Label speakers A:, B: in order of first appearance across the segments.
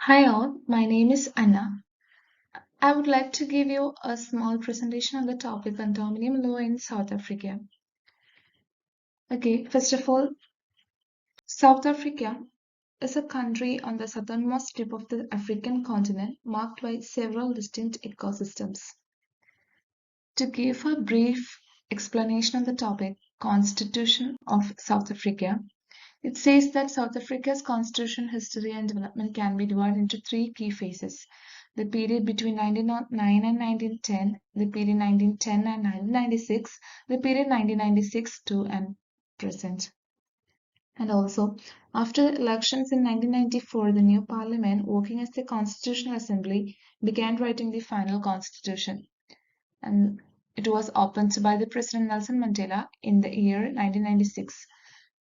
A: Hi all, my name is Anna. I would like to give you a small presentation on the topic condominium law in South Africa. Okay, first of all, South Africa is a country on the southernmost tip of the African continent marked by several distinct ecosystems. To give a brief explanation on the topic, Constitution of South Africa, it says that South Africa's constitution history and development can be divided into three key phases: the period between 1909 and 1910, the period 1910 and 1996, the period 1996 to and present. And also, after the elections in 1994, the new parliament, working as the Constitutional Assembly, began writing the final constitution. And it was opened by the President Nelson Mandela in the year 1996.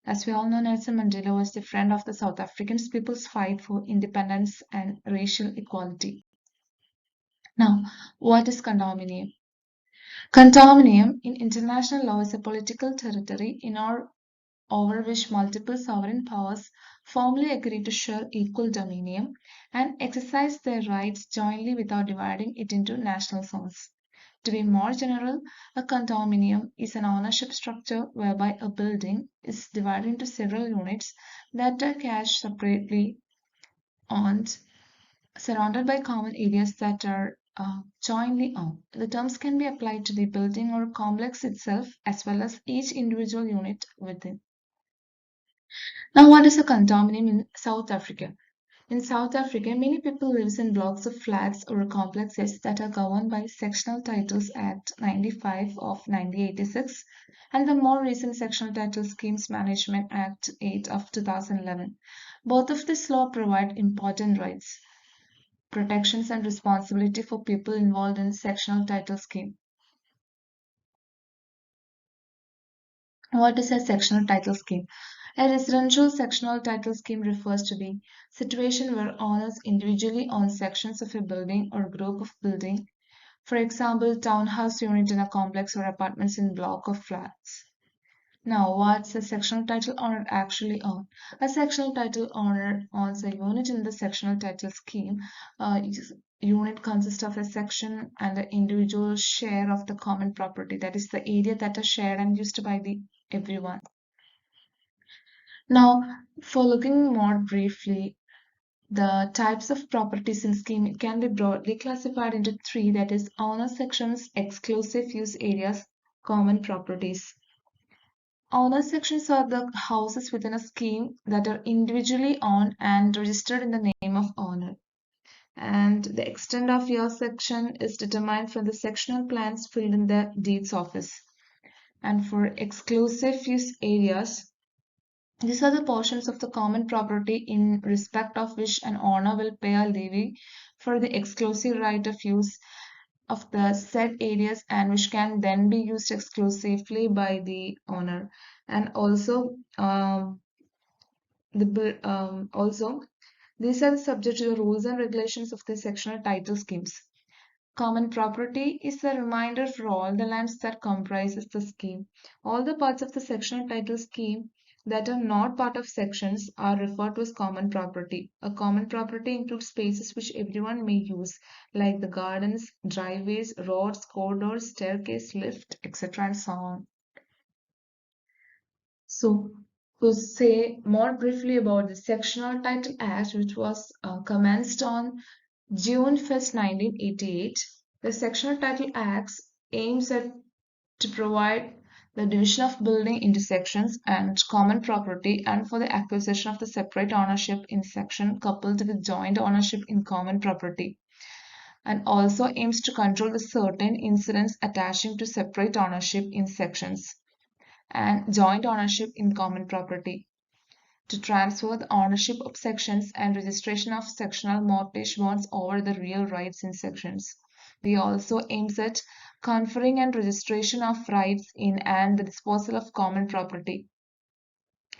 A: As we all know, Nelson Mandela was the friend of the South African people's fight for independence and racial equality. Now, what is condominium? Condominium in international law is a political territory in or over which multiple sovereign powers formally agree to share equal dominion and exercise their rights jointly without dividing it into national zones. To be more general, a condominium is an ownership structure whereby a building is divided into several units that are cash separately owned, surrounded by common areas that are jointly owned. The terms can be applied to the building or complex itself as well as each individual unit within. Now, what is a condominium in South Africa? In South Africa, many people live in blocks of flats or complexes that are governed by Sectional Titles Act 95 of 1986 and the more recent Sectional Title Schemes Management Act 8 of 2011. Both of these laws provide important rights, protections, and responsibility for people involved in sectional title scheme. What is a sectional title scheme? A residential sectional title scheme refers to the situation where owners individually own sections of a building or group of building, for example, townhouse unit in a complex or apartments in block of flats. Now, what's a sectional title owner actually own? A sectional title owner owns a unit in the sectional title scheme. Unit consists of a section and the individual share of the common property, that is the area that is shared and used by the everyone. Now, for looking more briefly, the types of properties in scheme can be broadly classified into three, that is owner sections, exclusive use areas, common properties. Owner sections are the houses within a scheme that are individually owned and registered in the name of owner. And the extent of your section is determined from the sectional plans filled in the deeds office. And for exclusive use areas, these are the portions of the common property in respect of which an owner will pay a levy for the exclusive right of use of the said areas and which can then be used exclusively by the owner. And also, these are subject to the rules and regulations of the sectional title schemes. Common property is a reminder for all the lands that comprises the scheme. All the parts of the sectional title scheme that are not part of sections are referred to as common property. A common property includes spaces which everyone may use, like the gardens, driveways, roads, corridors, staircase, lift, etc. and so on. So, to say more briefly about the Sectional Title Act, which was commenced on June 1st, 1988, the Sectional Title Act aims at to provide the division of building into sections and common property and for the acquisition of the separate ownership in section coupled with joint ownership in common property, and also aims to control the certain incidents attaching to separate ownership in sections and joint ownership in common property, to transfer the ownership of sections and registration of sectional mortgage bonds over the real rights in sections. We also aims at conferring and registration of rights in and the disposal of common property,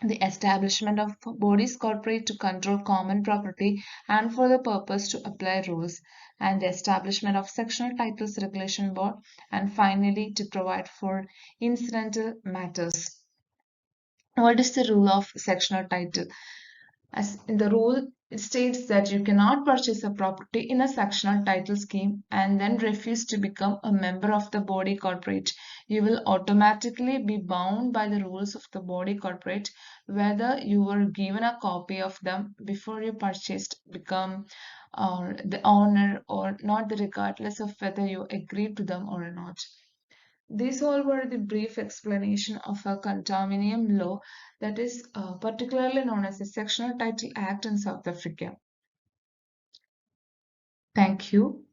A: the establishment of bodies corporate to control common property and for the purpose to apply rules, and the establishment of sectional titles regulation board, and finally to provide for incidental matters. What is the rule of sectional title? As in the rule, It states that you cannot purchase a property in a sectional title scheme and then refuse to become a member of the body corporate. You will automatically be bound by the rules of the body corporate, whether you were given a copy of them before you purchased, become the owner or not, regardless of whether you agreed to them or not. These all were the brief explanation of a condominium law that is particularly known as the Sectional Title Act in South Africa. Thank you.